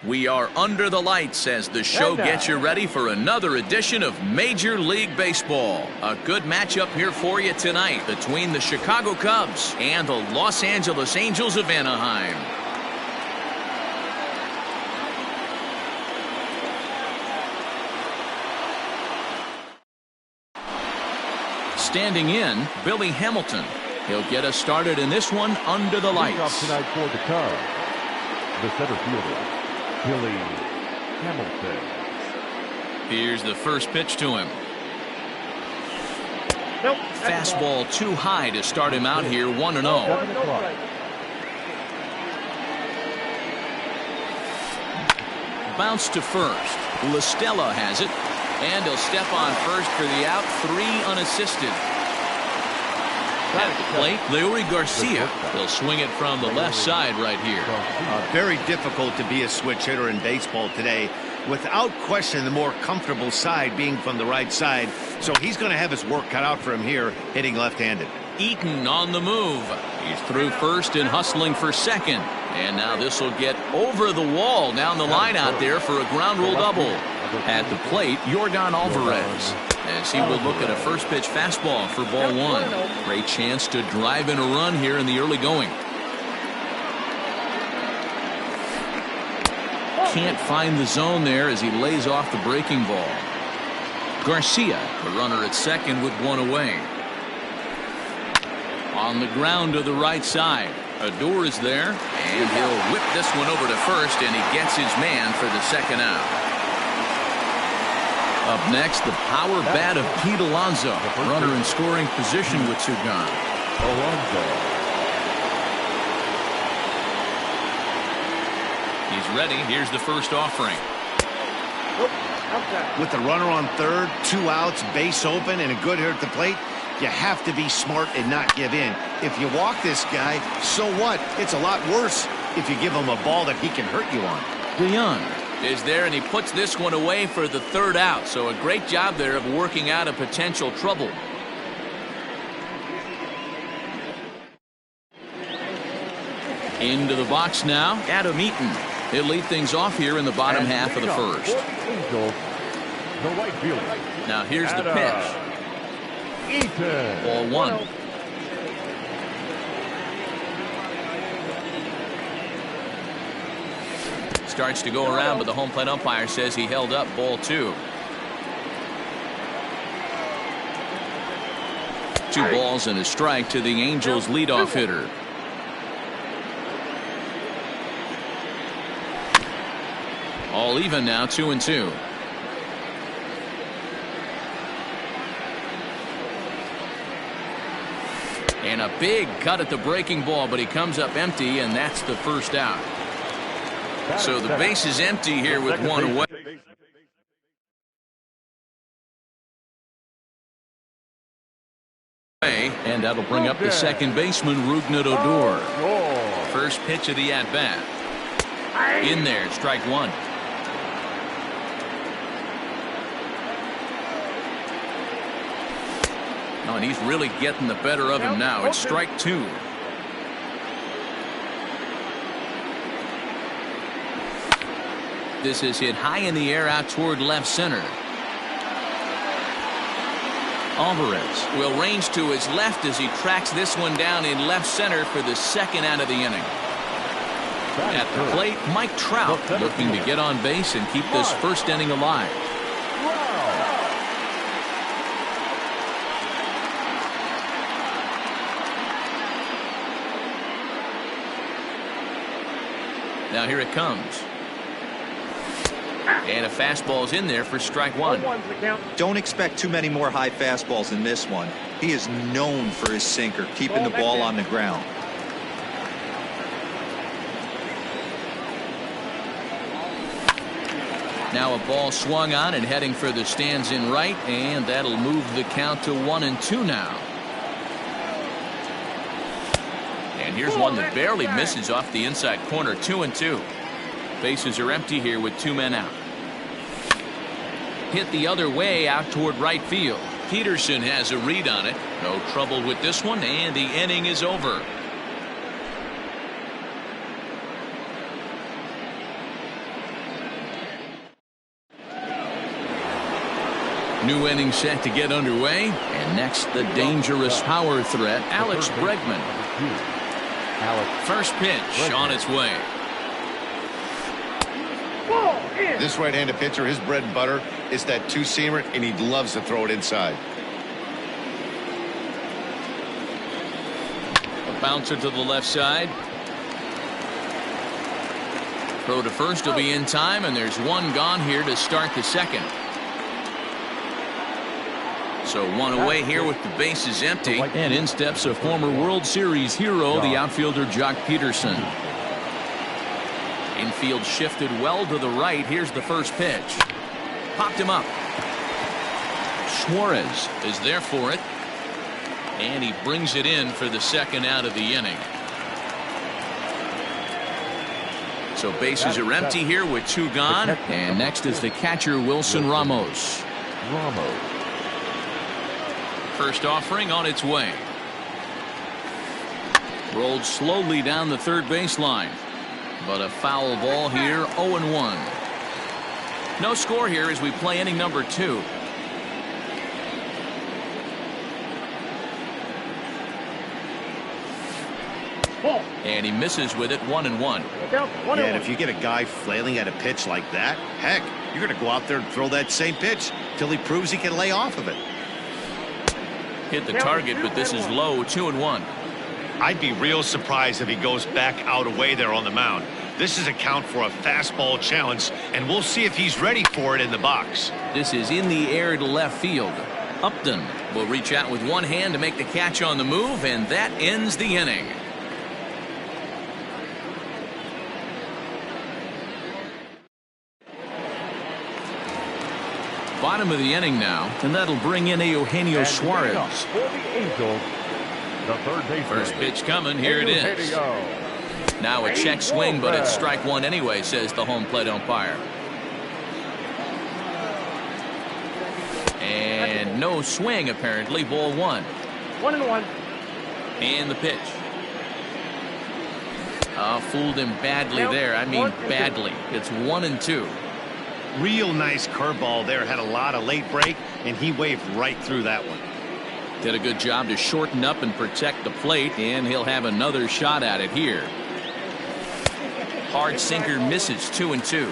We are under the lights as the show gets you ready for another edition of Major League Baseball. A good matchup here for you tonight between the Chicago Cubs and the Los Angeles Angels of Anaheim. Standing in, Billy Hamilton. He'll get us started in this one under the lights. Off tonight for the Cubs, the center fielder, Billy Hamilton. Here's the first pitch to him. Fastball too high to start him out here, 1-0. Bounce to first. LaStella has it, and he'll step on first for the out, 3 unassisted. At the plate, Leury Garcia. He'll swing it from the left side right here. Very difficult to be a switch hitter in baseball today. Without question, the more comfortable side being from the right side. So he's going to have his work cut out for him here, hitting left-handed. Eaton on the move. He's through first and hustling for second. And now this will get over the wall down the line out there for a ground rule double. At the plate, Yordan Alvarez, as he will look at a first pitch fastball for ball 1. Great chance to drive in a run here in the early going. Can't find the zone there as he lays off the breaking ball. Garcia, the runner at second with 1 away. On the ground to the right side. Adore is there, and he'll whip this one over to first, and he gets his man for the second out. Up next, the power bat of Pete Alonso, runner in scoring position with 2 gone. Alonso. He's ready. Here's the first offering. With the runner on third, 2 outs, base open, and a good hitter at the plate, you have to be smart and not give in. If you walk this guy, so what? It's a lot worse if you give him a ball that he can hurt you on. DeYoung is there, and he puts this one away for the 3rd out. So a great job there of working out a potential trouble. Into the box now, Adam Eaton. He'll lead things off here in the bottom half of the first. Angels, the right fielder. Now here's the pitch. Eaton. Ball 1. Starts to go around, but the home plate umpire says he held up ball 2. 2 balls and a strike to the Angels leadoff hitter. All even now, 2-2. And a big cut at the breaking ball, but he comes up empty, and that's the first out. So the base is empty here with 1 away. And that'll bring up the second baseman, Rougned Odor. First pitch of the at-bat. In there, strike 1. Oh, and he's really getting the better of him now. It's strike 2. This is hit high in the air out toward left center. Alvarez will range to his left as he tracks this one down in left center for the 2nd out of the inning. At the plate, Mike Trout looking to get on base and keep this first inning alive. Now here it comes. And a fastball's in there for strike 1. Don't expect too many more high fastballs in this one. He is known for his sinker, keeping the ball on the ground. Now a ball swung on and heading for the stands in right, and that'll move the count to 1-2 now. And here's one that barely misses off the inside corner, 2-2. Bases are empty here with 2 men out. Hit the other way out toward right field. Peterson has a read on it. No trouble with this one, and the inning is over. New inning set to get underway. And next, the dangerous power threat, Alex Bregman. First pitch on its way. This right-handed pitcher, his bread and butter is that two-seamer, and he loves to throw it inside. A bouncer to the left side. Throw to first will be in time, and there's one gone here to start the second. So one away here with the bases empty. And in steps a former World Series hero, the outfielder Jock Peterson. Infield shifted well to the right. Here's the first pitch. Popped him up. Suarez is there for it. And he brings it in for the second out of the inning. So bases are empty here with two gone. And next is the catcher, Wilson Ramos. First offering on its way. Rolled slowly down the third baseline. But a foul ball here, 0-1. No score here as we play inning number 2. And he misses with it, 1-1. Yeah, and if you get a guy flailing at a pitch like that, heck, you're going to go out there and throw that same pitch till he proves he can lay off of it. Hit the target, but this is low, 2-1. I'd be real surprised if he goes back out away there on the mound. This is a count for a fastball challenge, and we'll see if he's ready for it in the box. This is in the air to left field. Upton will reach out with one hand to make the catch on the move, and that ends the inning. Bottom of the inning now, and that'll bring in Eugenio Suarez. For the Angels, the third baseman. First pitch coming, here it is. Now a check swing, but it's strike one anyway, says the home plate umpire. And no swing, apparently, ball 1. 1-1. And the pitch. Fooled him badly there. I mean badly. It's 1-2. Real nice curveball there. Had a lot of late break, and he waved right through that one. Did a good job to shorten up and protect the plate, and he'll have another shot at it here. Hard sinker misses, 2-2.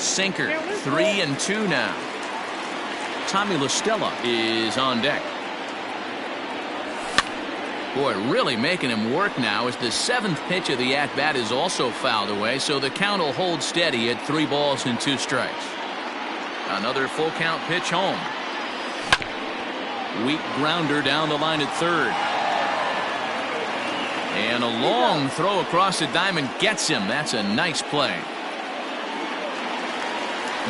Sinker, 3-2 now. Tommy La Stella is on deck. Boy, really making him work now as the 7th pitch of the at-bat is also fouled away, so the count will hold steady at 3 balls and 2 strikes. Another full count pitch home. Weak grounder down the line at third. And a long throw across the diamond gets him. That's a nice play.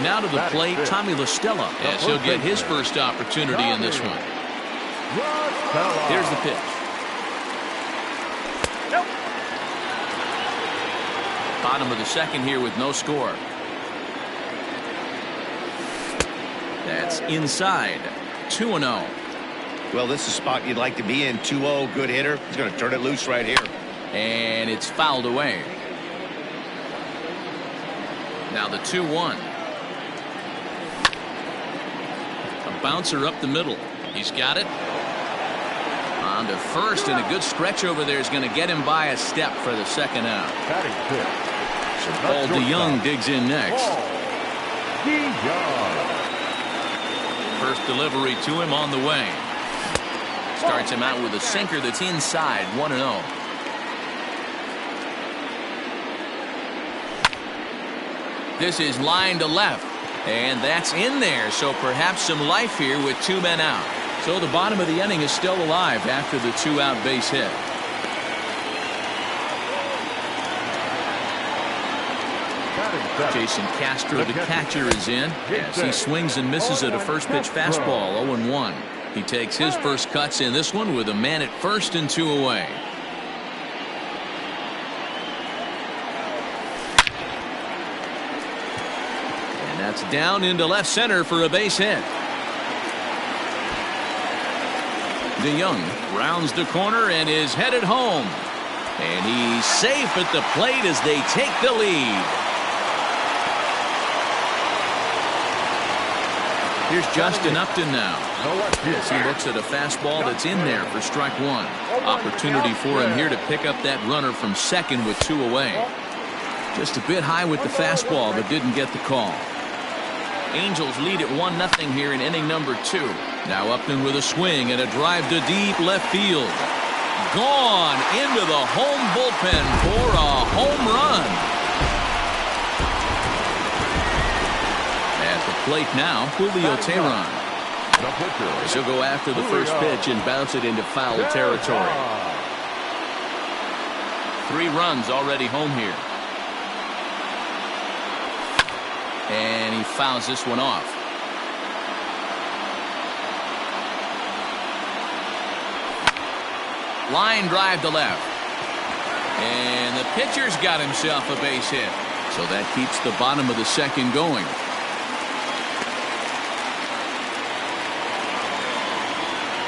Now to the plate, Tommy La Stella, as he'll get his first opportunity in this one. Here's the pitch. Bottom of the second here with no score. That's inside. 2-0. Well, this is a spot you'd like to be in. 2-0, good hitter. He's going to turn it loose right here. And it's fouled away. Now the 2-1. A bouncer up the middle. He's got it. On to first, and a good stretch over there is going to get him by a step for the second out. So Paul DeYoung digs in next. First delivery to him on the way. Starts him out with a sinker that's inside, 1-0. This is line to left, and that's in there, so perhaps some life here with 2 men out. So the bottom of the inning is still alive after the 2-out base hit. Jason Castro, the catcher, is in as he swings and misses at a first pitch fastball, 0-1. He takes his first cuts in this one with a man at first and 2 away. And that's down into left center for a base hit. DeYoung rounds the corner and is headed home. And he's safe at the plate as they take the lead. Here's Justin Upton now. As he looks at a fastball that's in there for strike one. Opportunity for him here to pick up that runner from second with 2 away. Just a bit high with the fastball, but didn't get the call. Angels lead at 1-0 here in inning number 2. Now Upton with a swing and a drive to deep left field. Gone into the home bullpen for a home run. At the plate now, Julio Teheran. He'll go after the first pitch and bounce it into foul territory. 3 runs already home here. And he fouls this one off. Line drive to left. And the pitcher's got himself a base hit. So that keeps the bottom of the second going.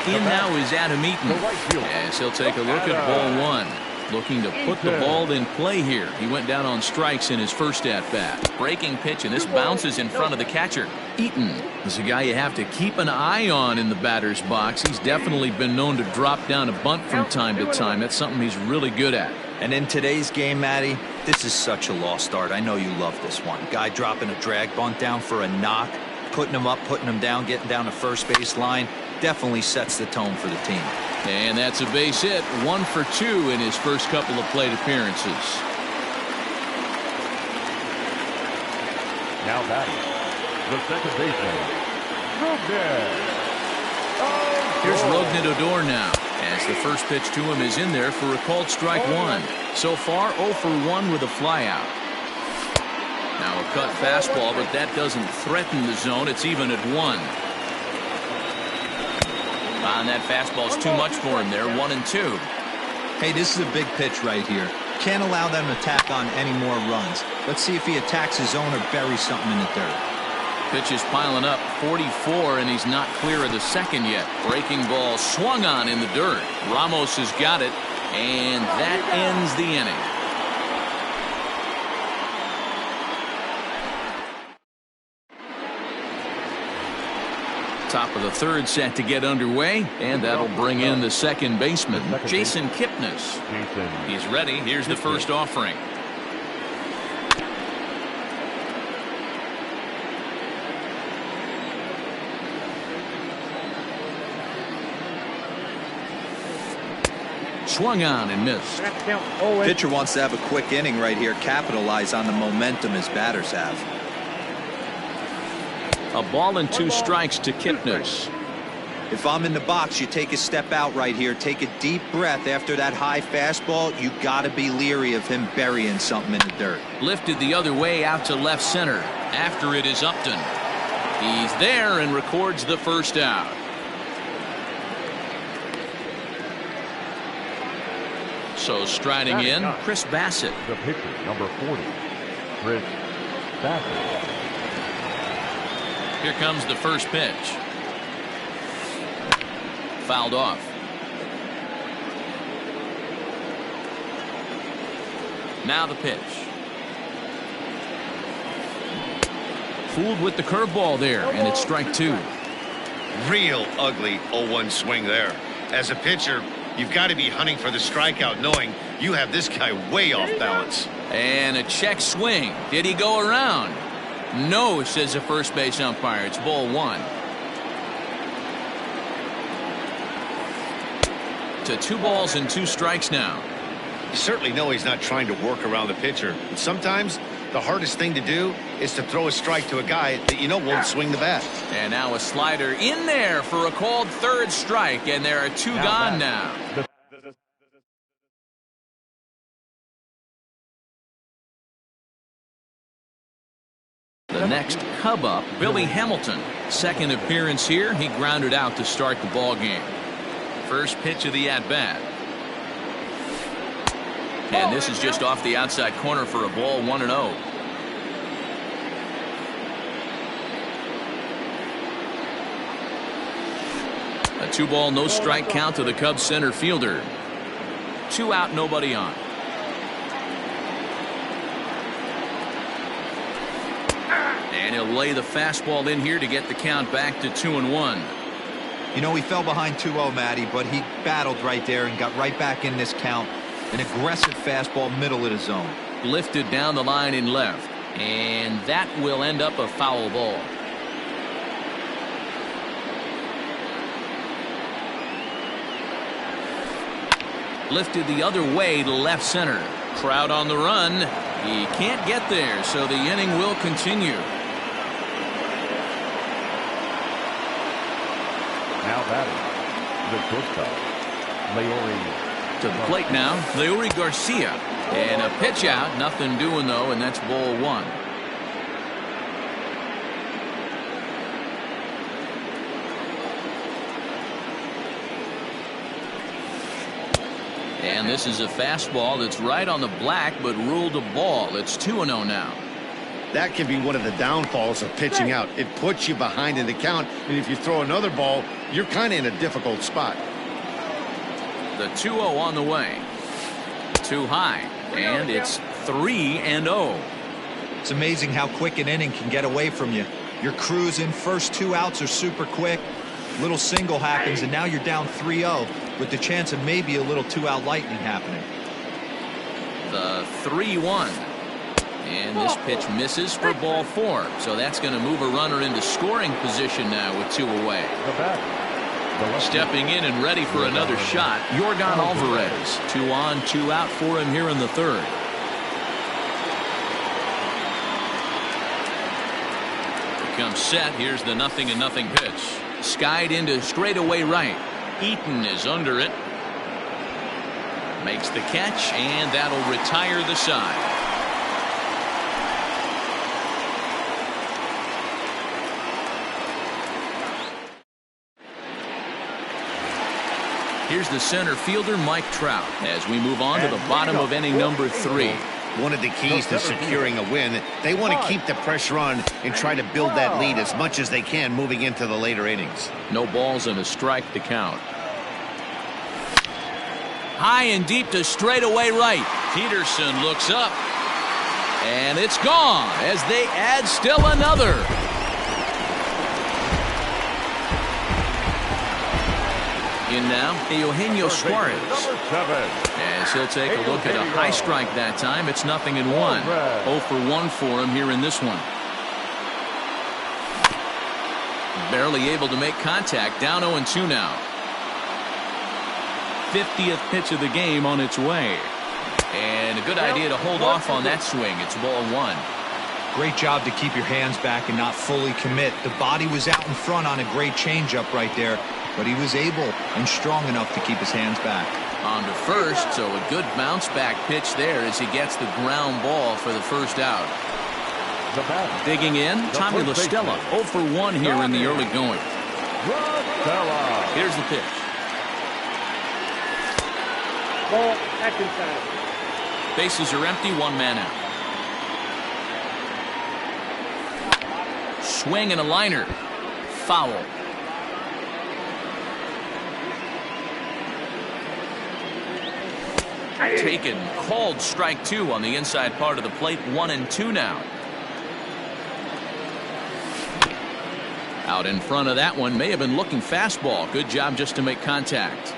In now is Adam Eaton, as he'll take a look at ball 1. Looking to put the ball in play here. He went down on strikes in his first at-bat. Breaking pitch, and this bounces in front of the catcher. Eaton is a guy you have to keep an eye on in the batter's box. He's definitely been known to drop down a bunt from time to time. That's something he's really good at. And in today's game, Matty, this is such a lost art. I know you love this one. Guy dropping a drag bunt down for a knock, putting him up, putting him down, getting down the first base line. Definitely sets the tone for the team. And that's a base hit, 1 for 2 in his first couple of plate appearances. Now batting, the second baseman, Here's Rougned Odor now, as the first pitch to him is in there for a called strike 1. So far, 0 for 1 with a flyout. Now a cut fastball, but that doesn't threaten the zone. It's even at 1. And that fastball's too much for him there, 1 and 2. Hey, this is a big pitch right here. Can't allow them to tack on any more runs. Let's see if he attacks his zone or buries something in the dirt. Pitch is piling up, 44, and he's not clear of the second yet. Breaking ball swung on in the dirt. Ramos has got it, and that ends the inning. Top of the third set to get underway, and that'll bring in the second baseman, Jason Kipnis. He's ready. Here's the first offering. Swung on and missed. Pitcher wants to have a quick inning right here, capitalize on the momentum his batters have. A ball and 2 strikes to Kipnis. If I'm in the box, you take a step out right here, take a deep breath after that high fastball. You got to be leery of him burying something in the dirt. Lifted the other way out to left center. After it is Upton. He's there and records the first out. So striding in, Chris Bassett. The pitcher, number 40, Chris Bassett. Here comes the first pitch. Fouled off. Now the pitch. Fooled with the curveball there, and it's strike 2. Real ugly 0-1 swing there. As a pitcher, you've got to be hunting for the strikeout, knowing you have this guy way off balance. And a check swing. Did he go around? No, says the first base umpire. It's ball 1. To 2 balls and 2 strikes now. You certainly know he's not trying to work around the pitcher. But sometimes the hardest thing to do is to throw a strike to a guy that you know won't swing the bat. And now a slider in there for a called third strike, and there are 2 gone now. The next Cub up, Billy Hamilton. Second appearance here. He grounded out to start the ball game. First pitch of the at-bat. And this is just off the outside corner for a ball, 1-0. A 2-ball, no strike count to the Cubs center fielder. 2 out, nobody on. And And he'll lay the fastball in here to get the count back to 2-1. You know, he fell behind 2-0, Matty, but he battled right there and got right back in this count. An aggressive fastball, middle of the zone. Lifted down the line in left. And that will end up a foul ball. Lifted the other way to left center. Crowd on the run. He can't get there, so the inning will continue. Now batting, the shortstop, Lauri. To the plate now, Lauri Garcia. And a pitch out. Nothing doing, though, and that's ball one. And this is a fastball that's right on the black, but ruled a ball. It's 2-0 now. That can be one of the downfalls of pitching out. It puts you behind in the count, and if you throw another ball, you're kind of in a difficult spot. The 2-0 on the way. Too high, and it's 3-0. It's amazing how quick an inning can get away from you. You're cruising. First 2 outs are super quick. Little single happens, and now you're down 3-0 with the chance of maybe a little 2-out lightning happening. The 3-1. And this pitch misses for ball 4. So that's going to move a runner into scoring position now with 2 away. Stepping in and ready for another shot, Yordan Alvarez. 2 on, 2 out for him here in the third. Comes set. Here's the 0-0 pitch. Skied into straightaway right. Eaton is under it. Makes the catch, and that'll retire the side. Here's the center fielder, Mike Trout, as we move on to the bottom of inning number 3. One of the keys to securing a win, they want to keep the pressure on and try to build that lead as much as they can moving into the later innings. No balls and a strike to count. High and deep to straightaway right. Peterson looks up. And it's gone as they add still another. In now, Eugenio Suarez. As he'll take a look at a high strike that time. It's 0-1. 0 for 1 for him here in this one. Barely able to make contact. Down 0-2 now. 50th pitch of the game on its way. And a good idea to hold off on that swing. It's ball 1. Great job to keep your hands back and not fully commit. The body was out in front on a great changeup right there, but he was able and strong enough to keep his hands back. On to first, so a good bounce back pitch there as he gets the ground ball for the first out. Digging in, Tommy La Stella, 0 for 1 here in the early going. Here's the pitch. Ball, Atkinson. Bases are empty, 1 man out. Swing and a liner. Foul. Taken, called strike 2 on the inside part of the plate. 1-2 now. Out in front of that one, may have been looking fastball. Good job just to make contact.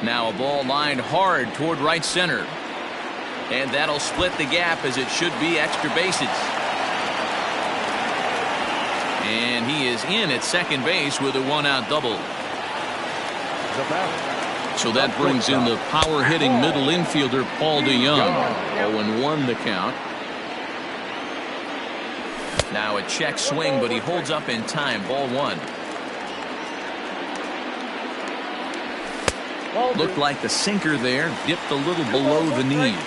Now a ball lined hard toward right center. And that'll split the gap as it should be extra bases. And he is in at second base with a 1-out double. So that brings in the power-hitting middle infielder, Paul DeYoung. 0-1 the count. Now a check swing, but he holds up in time. Ball 1. Looked like the sinker there dipped a little below the knees.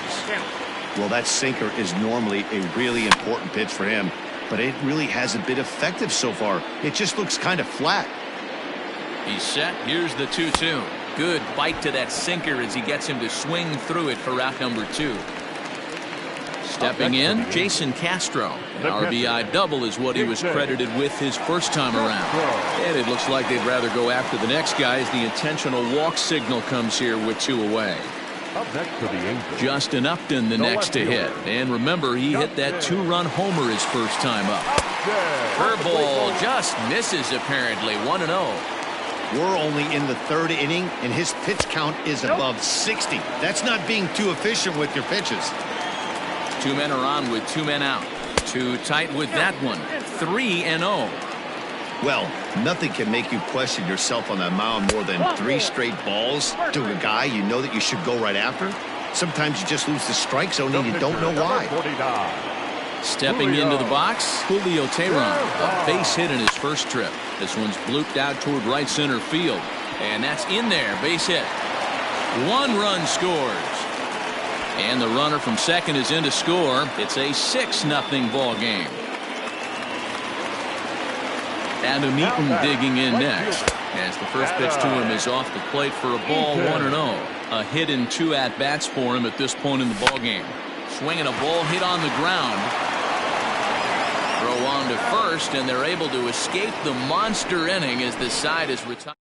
Well, that sinker is normally a really important pitch for him, but it really hasn't been effective so far. It just looks kind of flat. He's set. Here's the 2-2. Good bite to that sinker as he gets him to swing through it for out number 2. Stepping in, Jason Castro. An RBI double is what he was credited with his first time around. And it looks like they'd rather go after the next guy as the intentional walk signal comes here with 2 away. Up next for the Angels. Justin Upton, the next to hit. And remember, he hit that 2-run homer his first time up. Curveball just misses, apparently. 1-0. We're only in the third inning, and his pitch count is above 60. That's not being too efficient with your pitches. 2 men are on with 2 men out. Too tight with that one. 3-0. Well, nothing can make you question yourself on that mound more than 3 straight balls to a guy you know that you should go right after. Sometimes you just lose the strike zone and you don't know why. Stepping into the box, Julio Teheran, a base hit in his first trip. This one's blooped out toward right center field. And that's in there, base hit. 1 run scores. And the runner from second is in to score. It's a 6-0 ball game. Adam Eaton digging in next. As the first pitch to him is off the plate for a ball. 1-0. A hit in 2 at-bats for him at this point in the ball game. Swinging a ball hit on the ground. Throw on to first, and they're able to escape the monster inning as the side is retired.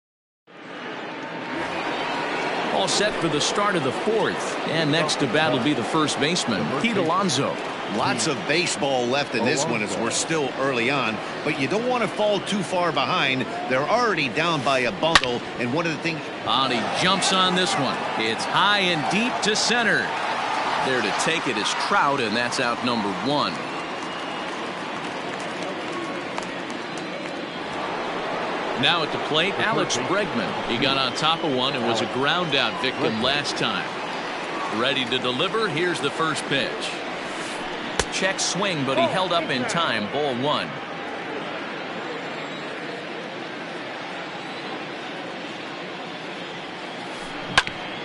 All set for the start of the 4th. And next to bat will be the first baseman, Pete Alonso. Lots of baseball left in this one as we're still early on, but you don't want to fall too far behind. They're already down by a bundle, and one of the things... And he jumps on this one. It's high and deep to center. There to take it is Trout, and that's out number 1. Now at the plate, Alex Bregman. He got on top of one and was a ground out victim last time. Ready to deliver. Here's the first pitch. Check swing, but he held up in time. Ball 1.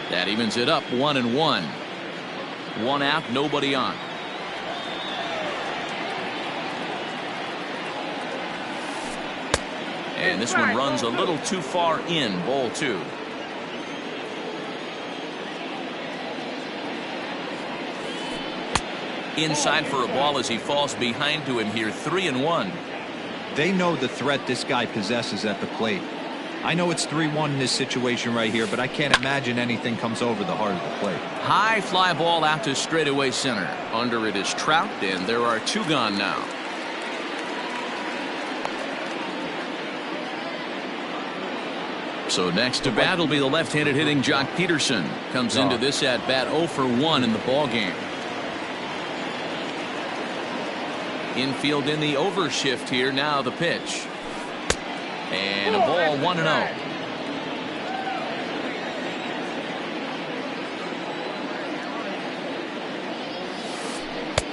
That evens it up. 1-1. 1 out, nobody on. And this one runs a little too far in. Ball 2. Inside for a ball as he falls behind to him here. 3-1. They know the threat this guy possesses at the plate. I know it's 3-1 in this situation right here, but I can't imagine anything comes over the heart of the plate. High fly ball out to straightaway center. Under it is Trout, and there are 2 gone now. So next to bat will be the left-handed hitting Jock Peterson. Comes into this at bat 0 for 1 in the ball game. Infield in the overshift here. Now the pitch. And a ball. 1-0.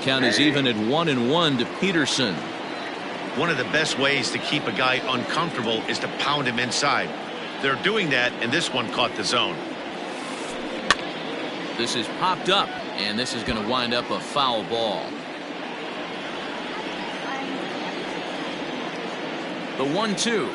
Count is even at 1-1 to Peterson. One of the best ways to keep a guy uncomfortable is to pound him inside. They're doing that, and this one caught the zone. This is popped up, and this is going to wind up a foul ball. The 1-2.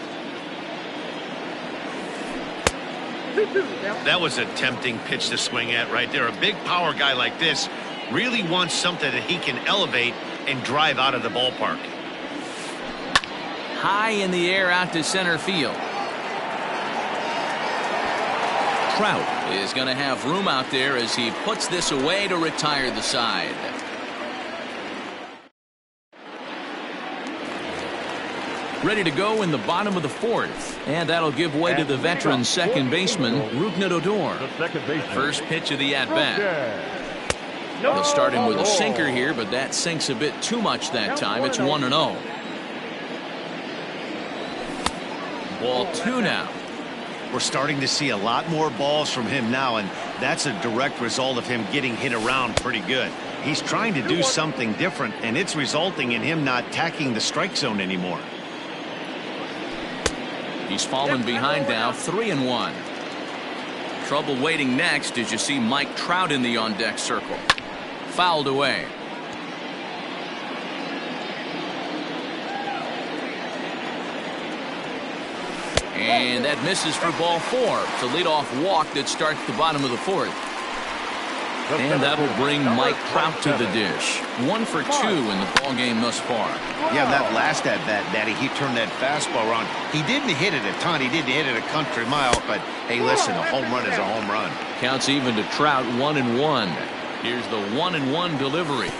That was a tempting pitch to swing at right there. A big power guy like this really wants something that he can elevate and drive out of the ballpark. High in the air out to center field. Trout is going to have room out there as he puts this away to retire the side. Ready to go in the bottom of the 4th. And that'll give way to the veteran second baseman, Rougned Odor. First pitch of the at-bat. They'll start him with a sinker here, but that sinks a bit too much that time. It's 1-0. Ball 2 now. We're starting to see a lot more balls from him now, and that's a direct result of him getting hit around pretty good. He's trying to do something different, and it's resulting in him not tacking the strike zone anymore. He's fallen behind now. 3-1. Trouble waiting next as you see Mike Trout in the on-deck circle. Fouled away. And that misses for ball 4. It's a leadoff walk that starts the bottom of the 4th. And that'll bring Mike Trout to the dish. 1 for 2 in the ballgame thus far. Yeah, that last at-bat, Matty, he turned that fastball around. He didn't hit it a ton. He didn't hit it a country mile. But, hey, listen, a home run is a home run. Counts even to Trout, 1-1. Here's the 1-1 delivery.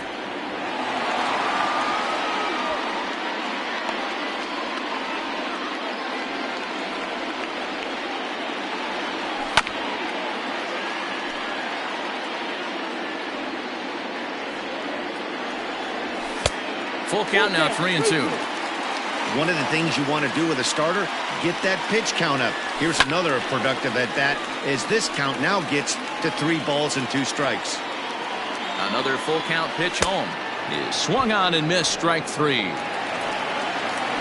Full count now, 3-2. One of the things you want to do with a starter, get that pitch count up. Here's another productive at bat as this count now gets to 3 balls and 2 strikes. Another full count pitch home is swung on and missed, strike 3.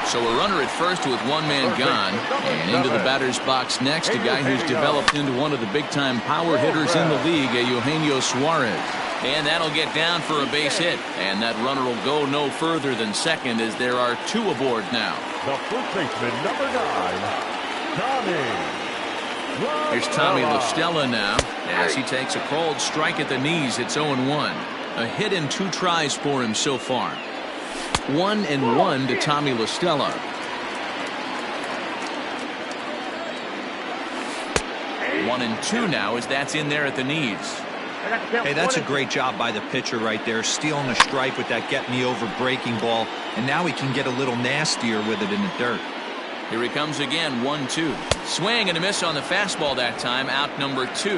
So a runner at first with 1 man gone, and into the batter's box next, a guy who's developed into one of the big-time power hitters in the league, Eugenio Suarez. And that'll get down for a base hit. And that runner will go no further than second as there are 2 aboard now. The first baseman, number 9, Tommy. Here's Tommy LaStella now as he takes a called strike at the knees. It's 0-1. A hit in 2 tries for him so far. 1-1 to Tommy LaStella. One and 2 now as that's in there at the knees. Hey, that's a great job by the pitcher right there, stealing a strike with that get-me-over breaking ball, and now he can get a little nastier with it in the dirt. Here he comes again, 1-2. Swing and a miss on the fastball that time, out number 2.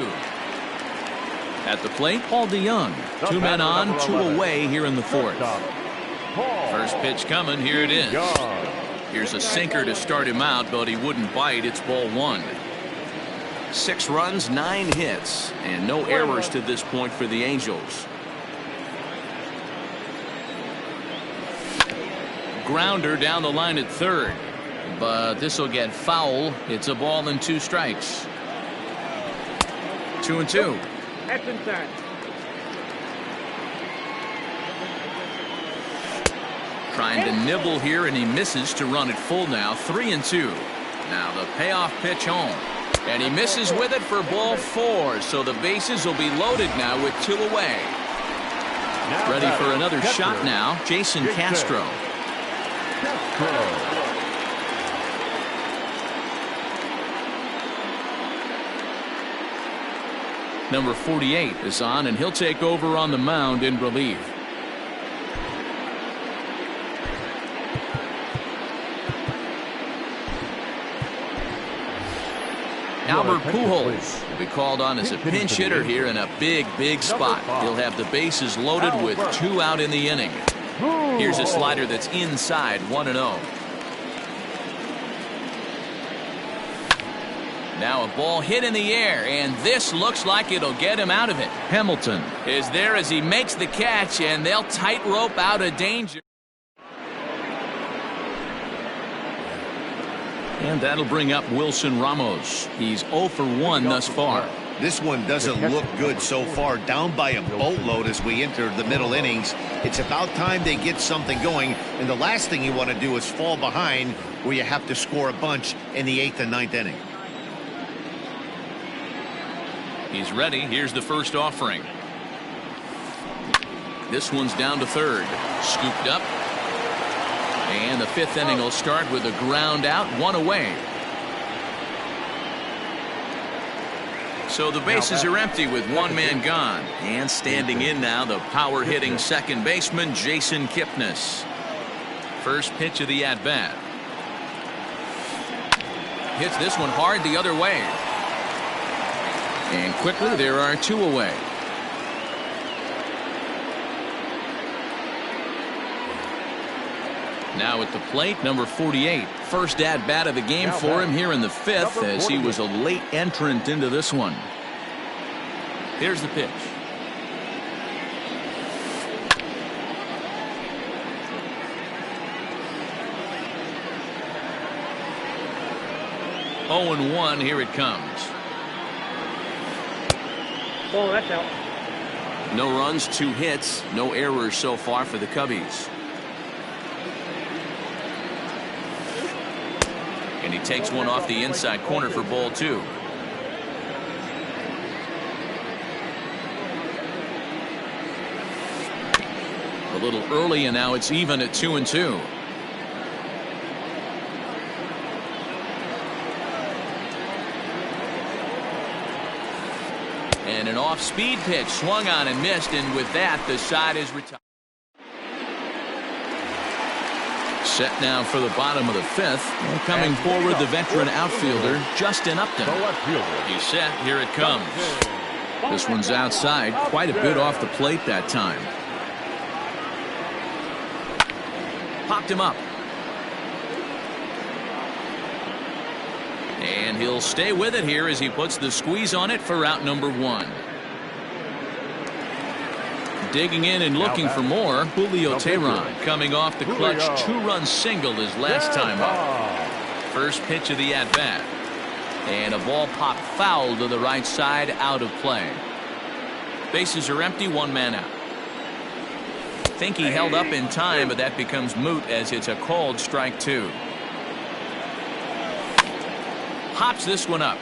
At the plate, Paul DeYoung. 2 men on, 2 away here in the 4th. First pitch coming, here it is. Here's a sinker to start him out, but he wouldn't bite. It's ball 1. 6 runs, 9 hits, and no errors to this point for the Angels. Grounder down the line at third, but this will get foul. It's a ball and 2 strikes. 2-2. That's inside. Trying to nibble here, and he misses to run it full now. 3-2. Now the payoff pitch home. And he misses with it for ball 4. So the bases will be loaded now with 2 away. Ready for another shot now, Jason Castro. Number 48 is on, and he'll take over on the mound in relief. Albert Pujols will be called on as a pinch hitter here in a big spot. He'll have the bases loaded with 2 out in the inning. Here's a slider that's inside, 1-0. Now a ball hit in the air, and this looks like it'll get him out of it. Hamilton is there as he makes the catch, and they'll tightrope out of danger. And that'll bring up Wilson Ramos. He's 0 for 1 thus far. This one doesn't look good so far. Down by a boatload as we enter the middle innings. It's about time they get something going. And the last thing you want to do is fall behind where you have to score a bunch in the 8th and 9th inning. He's ready. Here's the first offering. This one's down to third. Scooped up. And the 5th inning will start with a ground out, 1 away. So the bases are empty with 1 man gone. And standing in now, the power-hitting second baseman, Jason Kipnis. First pitch of the at-bat. Hits this one hard the other way. And quickly, there are 2 away. Now at the plate, number 48. First at-bat of the game for him here in the 5th as he was a late entrant into this one. Here's the pitch. Oh, and 1, here it comes. Oh, that's out. No runs, 2 hits, no errors so far for the Cubbies. And he takes one off the inside corner for ball 2. A little early, and now it's even at 2-2. And an off-speed pitch swung on and missed, and with that, the side is retired. Set now for the bottom of the fifth. And coming forward, the veteran outfielder, Justin Upton. He's set. Here it comes. This one's outside, quite a bit off the plate that time. Popped him up. And he'll stay with it here as he puts the squeeze on it for out number one. Digging in and looking for more, Julio Teheran coming off the clutch two-run single his last time up. First pitch of the at-bat. And a ball popped foul to the right side, out of play. Bases are empty, one man out. Think he held up in time, but that becomes moot as it's a called strike two. Hops this one up.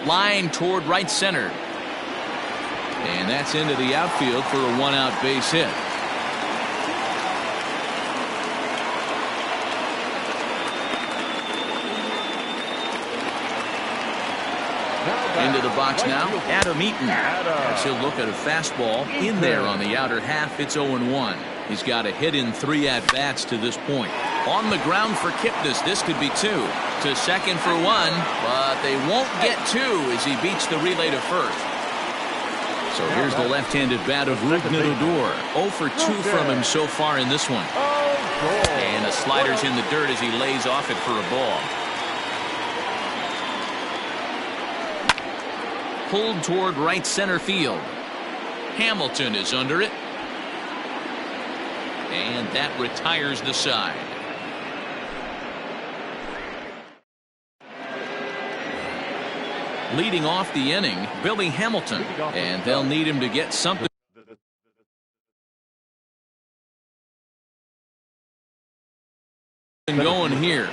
Line toward right center. And that's into the outfield for a one-out base hit. Into the box now, Adam Eaton. As he'll look at a fastball in there on the outer half. It's 0-1. He's got a hit in 3 at-bats to this point. On the ground for Kipnis. This could be 2. To second for 1, but they won't get 2 as he beats the relay to first. So here's the left-handed bat of Rougned Odor. 0 for 2 from him so far in this one. And the slider's in the dirt as he lays off it for a ball. Pulled toward right center field. Hamilton is under it. And that retires the side. Leading off the inning, Billy Hamilton. And they'll need him to get something going here.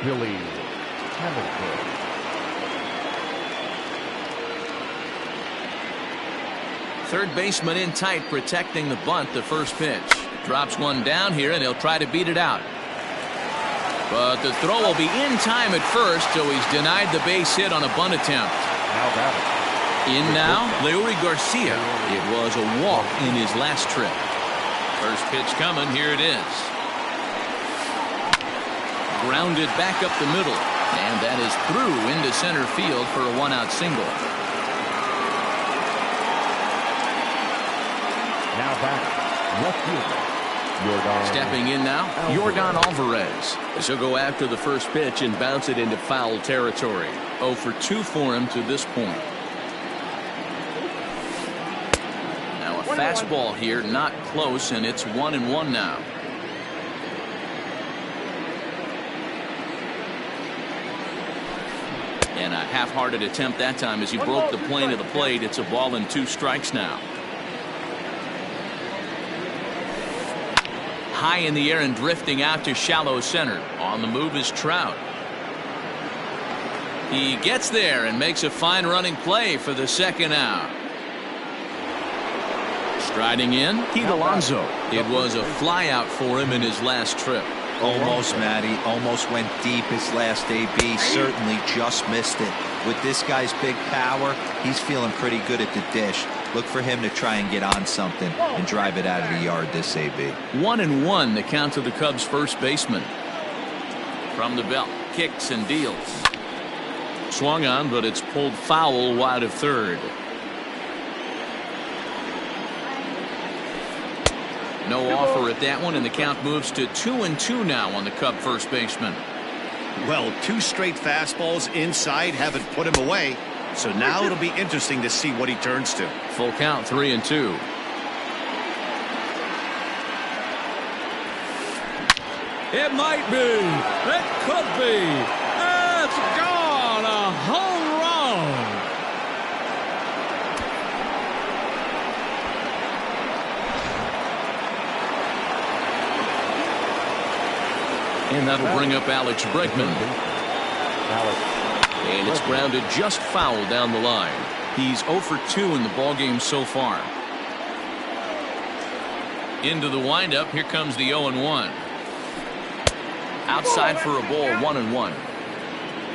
Billy Hamilton. Third baseman in tight, protecting the bunt. The first pitch drops one down here, and he'll try to beat it out. But the throw will be in time at first, so he's denied the base hit on a bunt attempt. In now, Leury Garcia. It was a walk in his last trip. First pitch coming. Here it is. Grounded back up the middle, and that is through into center field for a one-out single. Now back, left fielder, Stepping in now, Yordan Alvarez. He'll go after the first pitch and bounce it into foul territory. 0 for 2 for him to this point. Now a fastball here, not close, and it's 1-1 now. And a half-hearted attempt that time as he broke the plane of the plate. It's a ball and 2 strikes now. High in the air and drifting out to shallow center. On the move is Trout. He gets there and makes a fine running play for the second out. Striding in, Pete Alonso. It was a fly out for him in his last trip. Almost, Matty. Almost went deep his last AB. Certainly just missed it. With this guy's big power, he's feeling pretty good at the dish. Look for him to try and get on something and drive it out of the yard this AB. 1-1 the count to the Cubs first baseman. From the belt, kicks and deals. Swung on, but it's pulled foul wide of third. No offer at that one, and the count moves to 2-2 now on the Cub first baseman. Well, 2 straight fastballs inside haven't put him away. So now it'll be interesting to see what he turns to. Full count, 3-2. It might be. It could be. It's gone. A home run. And that'll bring up Alex Bregman. And it's grounded just foul down the line. He's 0 for 2 in the ballgame so far. Into the windup. Here comes the 0-1. Outside for a ball, 1-1.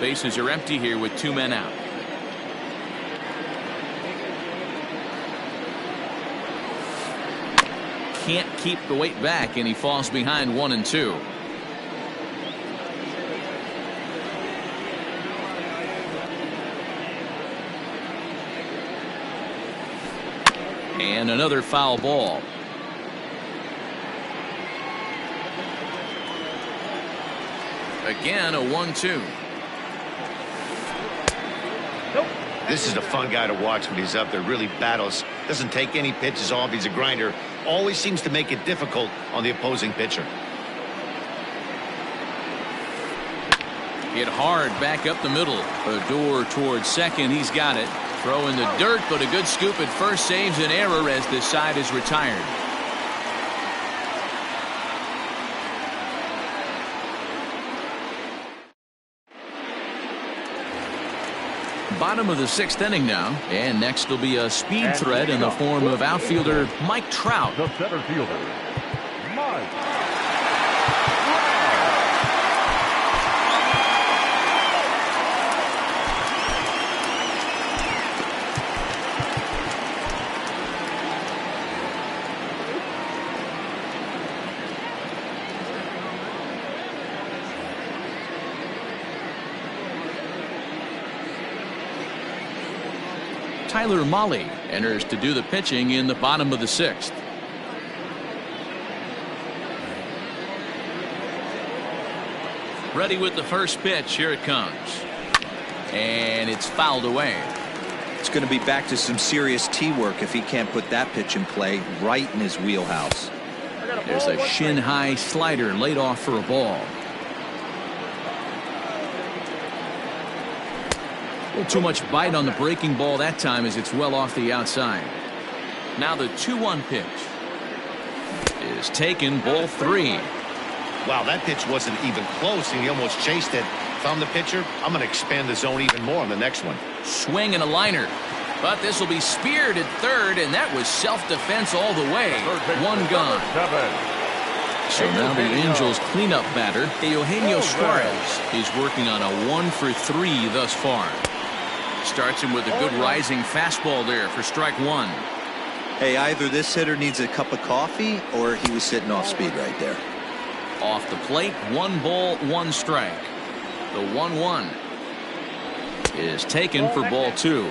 Bases are empty here with 2 men out. Can't keep the weight back, and he falls behind 1-2. And another foul ball. Again, a 1-2. This is a fun guy to watch when he's up there. Really battles. Doesn't take any pitches off. He's a grinder. Always seems to make it difficult on the opposing pitcher. Hit hard back up the middle. Odor towards second. He's got it. Throw in the dirt, but a good scoop at first saves an error as this side is retired. Bottom of the 6th inning now, and next will be a speed threat in the form of outfielder Mike Trout. The center fielder, Mike. Tyler Mahle enters to do the pitching in the bottom of the 6th. Ready with the first pitch. Here it comes. And it's fouled away. It's going to be back to some serious tee work if he can't put that pitch in play right in his wheelhouse. There's a shin-high slider laid off for a ball. A little too much bite on the breaking ball that time as it's well off the outside. Now the 2-1 pitch is taken, ball 3. Wow, that pitch wasn't even close, and he almost chased it. If I'm the pitcher, I'm going to expand the zone even more on the next one. Swing and a liner. But this will be speared at third, and that was self-defense all the way. 1 gone. So now the Angels cleanup batter, Eugenio Suarez, is working on a 1 for 3 thus far. Starts him with a good rising fastball there for strike 1. Hey, either this hitter needs a cup of coffee or he was sitting off speed right there. Off the plate, 1 ball, 1 strike. The 1-1 is taken for ball 2.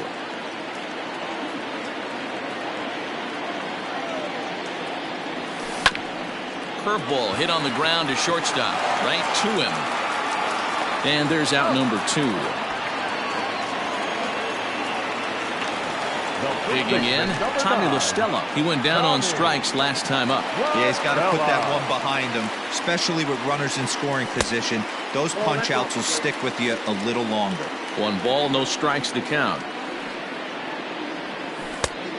Curveball hit on the ground to shortstop, right to him. And there's out number 2. Digging in, Tommy La Stella. He went down on strikes last time up. Yeah, he's got to put that one behind him, especially with runners in scoring position. Those punch outs will stick with you a little longer. 1 ball, no strikes to count.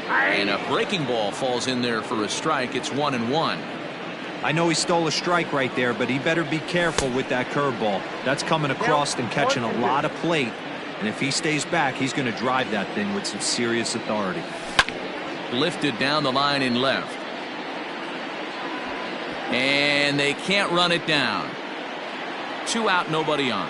And a breaking ball falls in there for a strike. It's 1-1. I know he stole a strike right there, but he better be careful with that curveball. That's coming across and catching a lot of plate. And if he stays back, he's going to drive that thing with some serious authority. Lifted down the line in left. And they can't run it down. 2 out, nobody on.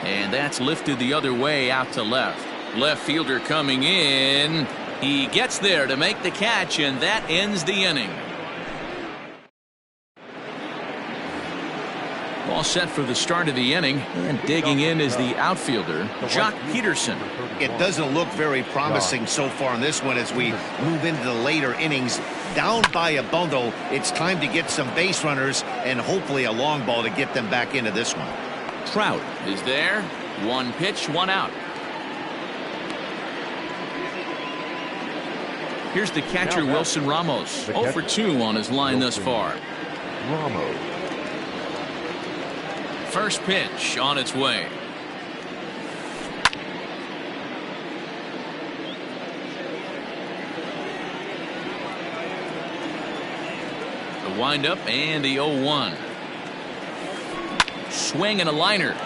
And that's lifted the other way out to left. Left fielder coming in. He gets there to make the catch, and that ends the inning. All set for the start of the inning, and digging in is the outfielder, Jock Peterson. It doesn't look very promising so far in this one as we move into the later innings. Down by a bundle, it's time to get some base runners and hopefully a long ball to get them back into this one. Trout is there. 1 pitch, 1 out. Here's the catcher, Wilson Ramos. 0 for 2 on his line thus far. Ramos. First pitch on its way. The windup and the 0-1. Swing and a liner.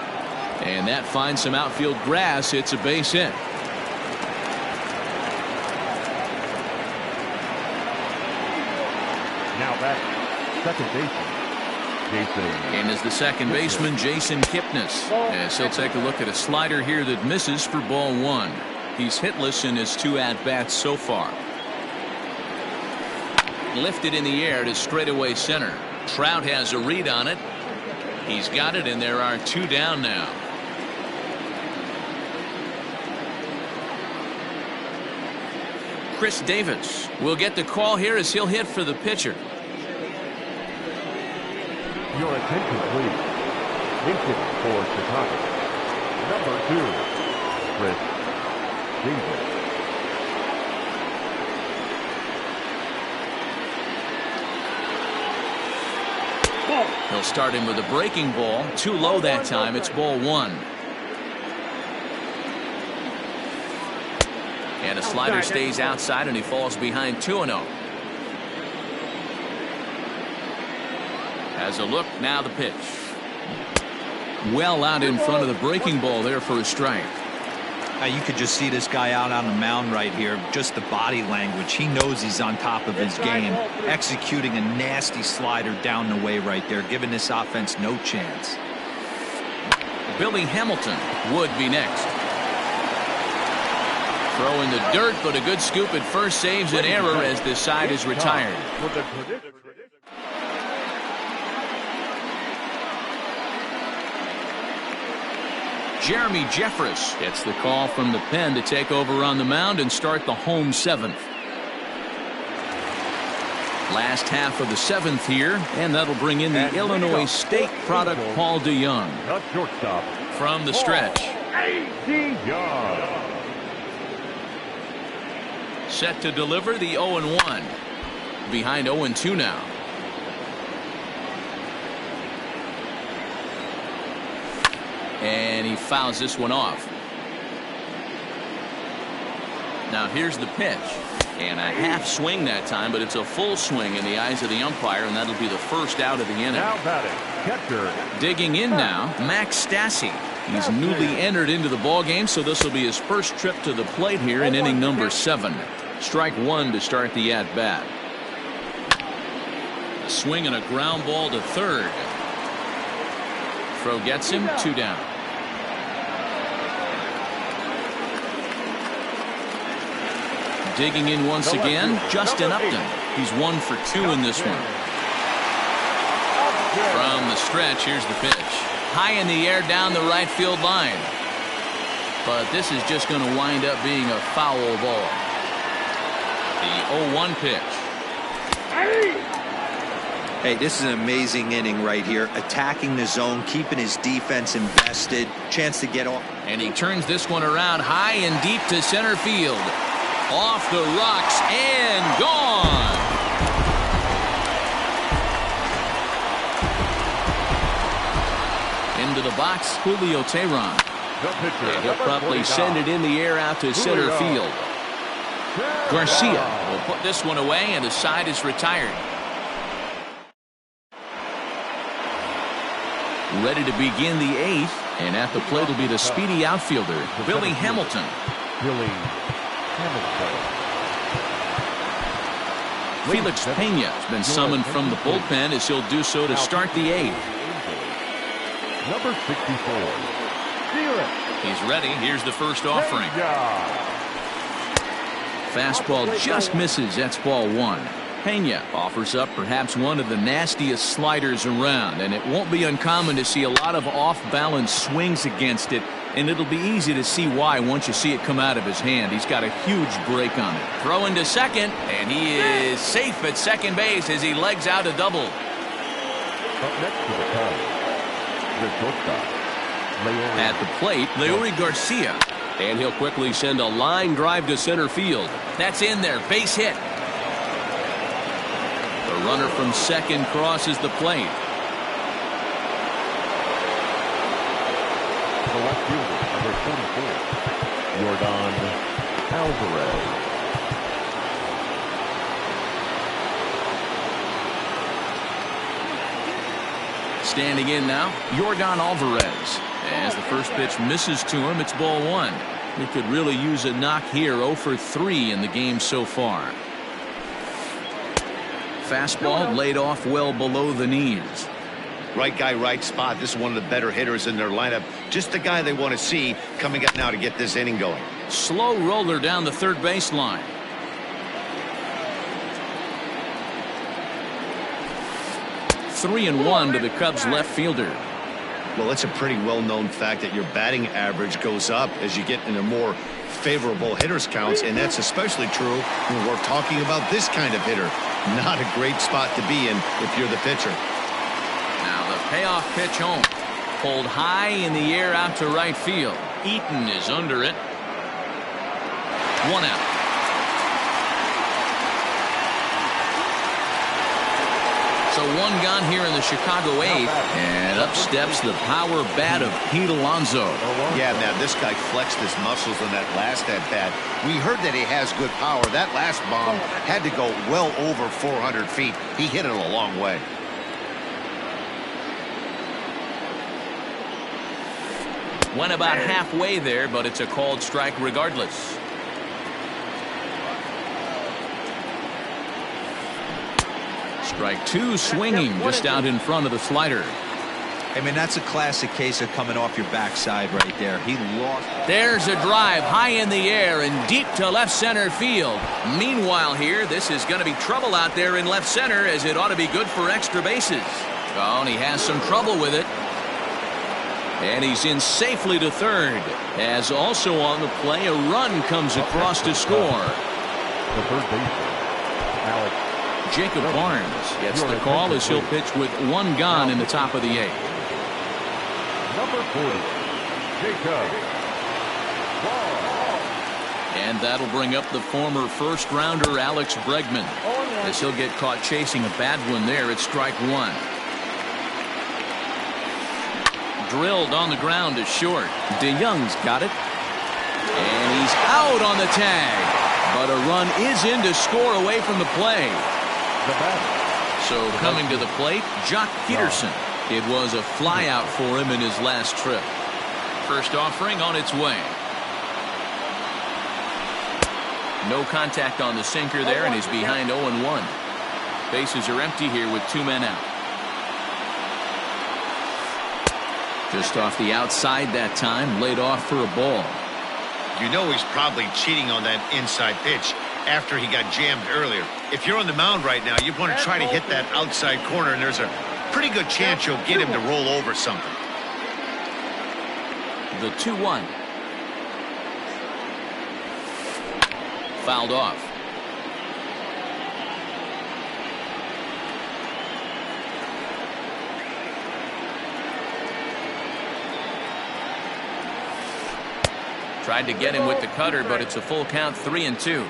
And that finds some outfield grass. It's a base hit. Now back, second baseman, Jason. And as the second baseman, Jason Kipnis, as he'll take a look at a slider here that misses for ball one. He's hitless in his 2 at-bats so far. Lifted in the air to straightaway center. Trout has a read on it. He's got it, and there are 2 down now. Chris Davis will get the call here as he'll hit for the pitcher. Your attention, please. Hitting for Chicago, number 2, Chris Davis. He'll start him with a breaking ball. Too low that time. It's ball 1. And a slider stays outside, and he falls behind 2-0. Has a look, now the pitch. Well out in front of the breaking ball there for a strike. You could just see this guy out on the mound right here. Just the body language. He knows he's on top of his game. Executing a nasty slider down the way right there, giving this offense no chance. Billy Hamilton would be next. Throw in the dirt, but a good scoop at first saves an error as this side is retired. Jeremy Jeffress gets the call from the pen to take over on the mound and start the home 7th. Last half of the 7th here, and that'll bring in the Illinois State product Paul DeYoung. Shortstop From the stretch. DeYoung. Set to deliver the 0-1. Behind 0-2 now. And he fouls this one off. Now here's the pitch. And a half swing that time, but it's a full swing in the eyes of the umpire, and that'll be the first out of the inning. Now batting, catcher. Digging in now, Max Stassi. He's newly entered into the ballgame, so this will be his first trip to the plate here in inning number 7. Strike 1 to start the at-bat. A swing and a ground ball to third. Throw gets him, 2 down. Digging in once again, Justin Upton. He's 1 for 2 in this one. From the stretch, here's the pitch. High in the air down the right field line. But this is just going to wind up being a foul ball. The 0-1 pitch. Hey, this is an amazing inning right here. Attacking the zone, keeping his defense invested. Chance to get off. And he turns this one around high and deep to center field. Off the rocks and gone. Into the box, Julio Teheran. And he'll probably send it in the air out to center field. Garcia will put this one away, and the side is retired. Ready to begin the 8th, and at the plate will be the speedy outfielder, Billy Hamilton. Billy Hamilton. Felix Pena has been summoned from the bullpen as he'll do so to start the 8th. Number 64. He's ready. Here's the first offering. Fastball just misses. That's ball 1. Pena offers up perhaps one of the nastiest sliders around, and it won't be uncommon to see a lot of off-balance swings against it, and it'll be easy to see why once you see it come out of his hand. He's got a huge break on it. Throw into second, and he is safe at second base as he legs out a double. Up next to the plate, the shortstop, Leori. At the plate, Leori Garcia, and he'll quickly send a line drive to center field. That's in there, base hit. The runner from second crosses the plate. The left fielder, number 44, Yordan Alvarez. Standing in now, Yordan Alvarez. As the first pitch misses to him, it's ball one. He could really use a knock here. 0 for 3 in the game so far. Fastball laid off well below the knees. Right guy, right spot. This is one of the better hitters in their lineup. Just the guy they want to see coming up now to get this inning going. Slow roller down the third baseline. Three and one to the Cubs left fielder. Well, it's a pretty well-known fact that your batting average goes up as you get into more favorable hitters counts, and that's especially true when we're talking about this kind of hitter. Not a great spot to be in if you're the pitcher. Now the payoff pitch home. Pulled high in the air out to right field. Eaton is under it. 1 out. So 1 gone here in the Chicago 8th. And up steps the power bat of Pete Alonso. Yeah, man, this guy flexed his muscles in that last at-bat. We heard that he has good power. That last bomb had to go well over 400 feet. He hit it a long way. Went about halfway there, but it's a called strike regardless. Strike 2 swinging just out in front of the slider. I mean, that's a classic case of coming off your backside right there. He lost. There's a drive high in the air and deep to left center field. Meanwhile here, this is going to be trouble out there in left center, as it ought to be good for extra bases. Oh, and he has some trouble with it. And he's in safely to third. As also on the play, a run comes across to score. The third baseman, Alex. Jacob Barnes gets the call as he'll pitch with 1 gone in the top of the 8th. Number 40, Jacob Barnes. And that'll bring up the former first-rounder Alex Bregman, as he'll get caught chasing a bad one there at strike 1. Drilled on the ground to short. DeYoung's got it. And he's out on the tag. But a run is in to score away from the play. So coming to the plate, Jock Peterson. It was a flyout for him in his last trip. First offering on its way. No contact on the sinker there, and he's behind 0-1. Bases are empty here with 2 men out. Just off the outside that time, laid off for a ball. You know he's probably cheating on that inside pitch after he got jammed earlier. If you're on the mound right now, you want to try to hit that outside corner, and there's a pretty good chance you'll get him to roll over something. The 2-1. Fouled off. Tried to get him with the cutter, but it's a full count, 3-2.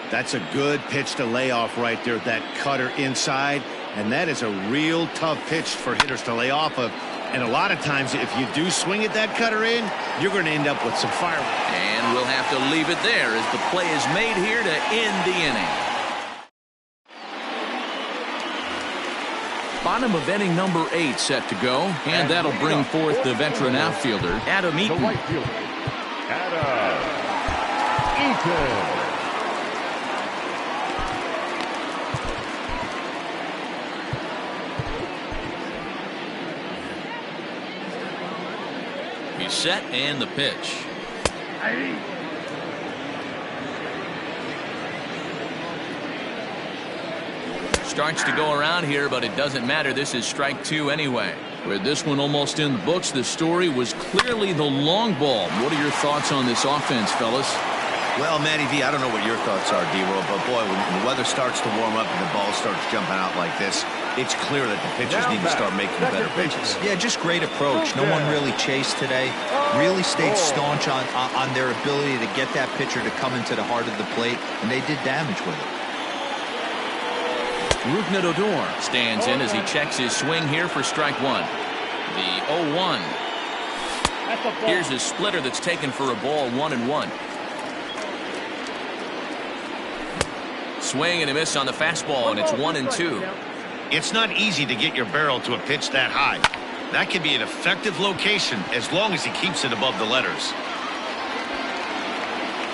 That's a good pitch to lay off right there, that cutter inside. And that is a real tough pitch for hitters to lay off of. And a lot of times, if you do swing at that cutter in, you're going to end up with some fireworks. And we'll have to leave it there as the play is made here to end the inning. Bottom of inning number 8 set to go. And that'll bring forth the veteran outfielder, Adam Eaton. The right fielder, Adam Eaton. He's set, and the pitch. Starts to go around here, but it doesn't matter. This is strike 2 anyway. With this one almost in the books, the story was clearly the long ball. What are your thoughts on this offense, fellas? Well, Matty V, I don't know what your thoughts are, D-Roll, but boy, when the weather starts to warm up and the ball starts jumping out like this, it's clear that the pitchers need to start making better pitches. Yeah, just great approach. No one really chased today. Really stayed staunch on their ability to get that pitcher to come into the heart of the plate, and they did damage with it. Rougned Odor stands in as he checks his swing here for strike 1. The 0-1. Here's his splitter that's taken for a ball, 1-1. Swing and a miss on the fastball, and it's 1-2. It's not easy to get your barrel to a pitch that high. That can be an effective location as long as he keeps it above the letters.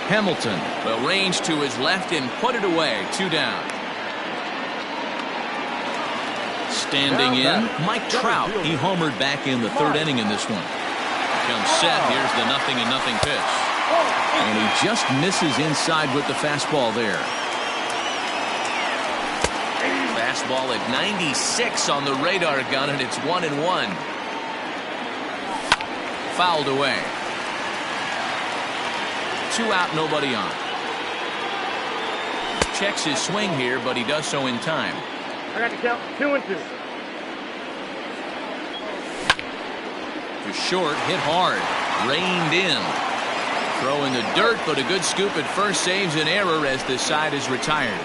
Hamilton will range to his left and put it away. 2 down. Standing in, Mike Trout. He homered back in the 3rd inning in this one. Comes set. Here's the 0-0 pitch. And he just misses inside with the fastball there. Fastball at 96 on the radar gun, and it's 1-1. Fouled away. 2 out, nobody on. Checks his swing here, but he does so in time. I got to count 2-2. To short, hit hard, reined in. Throw in the dirt, but a good scoop at first saves an error as this side is retired.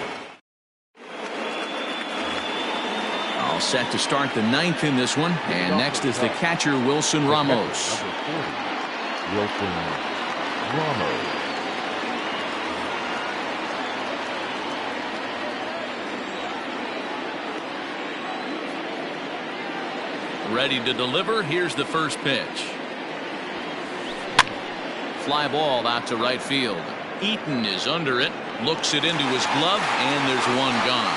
All set to start the 9th in this one, and next is the catcher Wilson Ramos. Number 40, Wilson Ramos. Ready to deliver. Here's the first pitch. Fly ball out to right field. Eaton is under it, looks it into his glove, and there's one gone.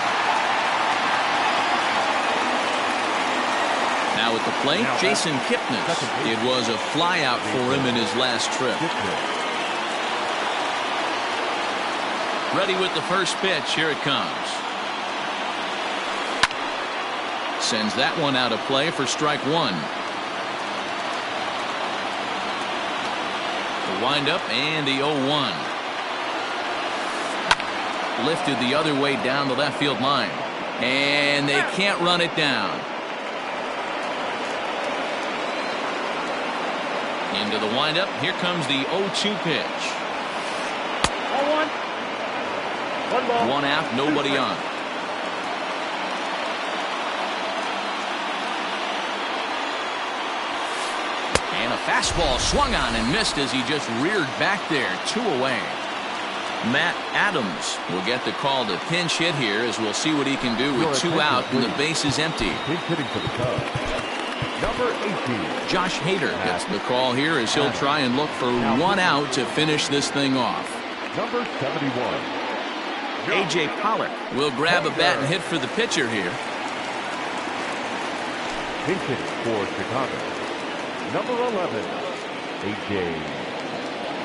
Now at the plate, Jason Kipnis. It was a fly out for him in his last trip. Ready with the first pitch. Here it comes. Sends that one out of play for strike 1. The windup and the 0-1. Lifted the other way down the left field line. And they can't run it down. Into the windup. Here comes the 0-2 pitch. 1-1. 1 ball. 1 out, nobody on. And a fastball swung on and missed as he just reared back there. 2 away. Matt Adams will get the call to pinch hit here, as we'll see what he can do with 2 out and the base is empty. Pinch hitting for the Cubs. Number 18. Josh Hader gets the call here as he'll try and look for 1 out to finish this thing off. Number 71. A.J. Pollock will grab a bat and hit for the pitcher here. Pinch hitting for Chicago. Number 11, A.J.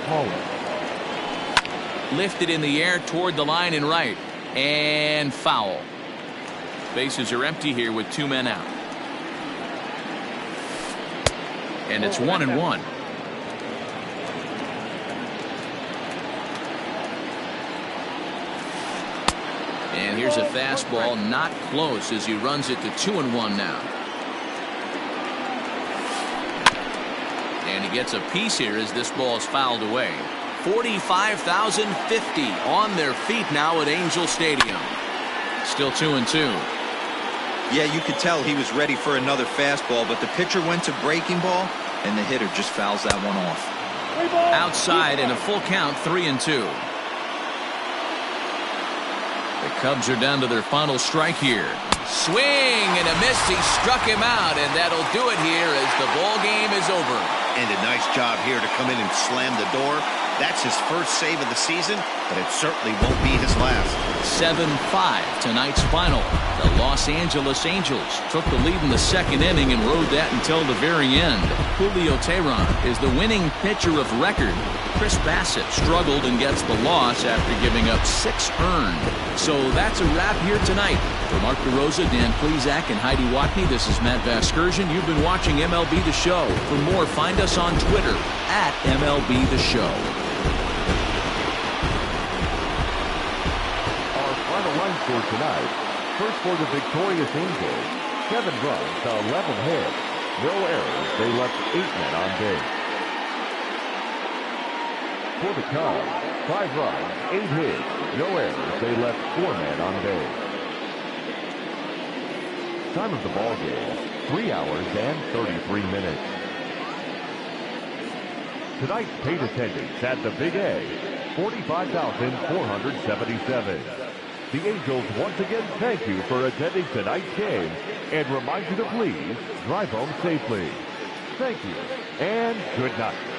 Pollock. Lifted in the air toward the line and right. And foul. Bases are empty here with 2 men out. And it's 1-1. And here's a fastball not close as he runs it to 2-1 now. And he gets a piece here as this ball is fouled away. 45,050 on their feet now at Angel Stadium. Still 2-2. Yeah, you could tell he was ready for another fastball, but the pitcher went to breaking ball, and the hitter just fouls that one off. Outside and a full count, 3-2. The Cubs are down to their final strike here. Swing and a miss. He struck him out, and that'll do it here as the ball game is over. And a nice job here to come in and slam the door. That's his first save of the season, but it certainly won't be his last. 7-5 tonight's final. The Los Angeles Angels took the lead in the 2nd inning and rode that until the very end. Julio Teheran is the winning pitcher of record. Chris Bassett struggled and gets the loss after giving up 6 earned. So that's a wrap here tonight. For Mark DeRosa, Dan Plesac, and Heidi Watney, this is Matt Vasgersian. You've been watching MLB The Show. For more, find us on Twitter at MLB The Show. Our final line score tonight. First for the victorious Angels, 7 runs to 11 hits. No errors. They left 8 men on base. For the Cubs, 5 runs, 8 hits. No errors. They left 4 men on base. Time of the ball game, 3 hours and 33 minutes. Tonight's paid attendance at the Big A, 45,477. The Angels once again thank you for attending tonight's game and remind you to please drive home safely. Thank you and good night.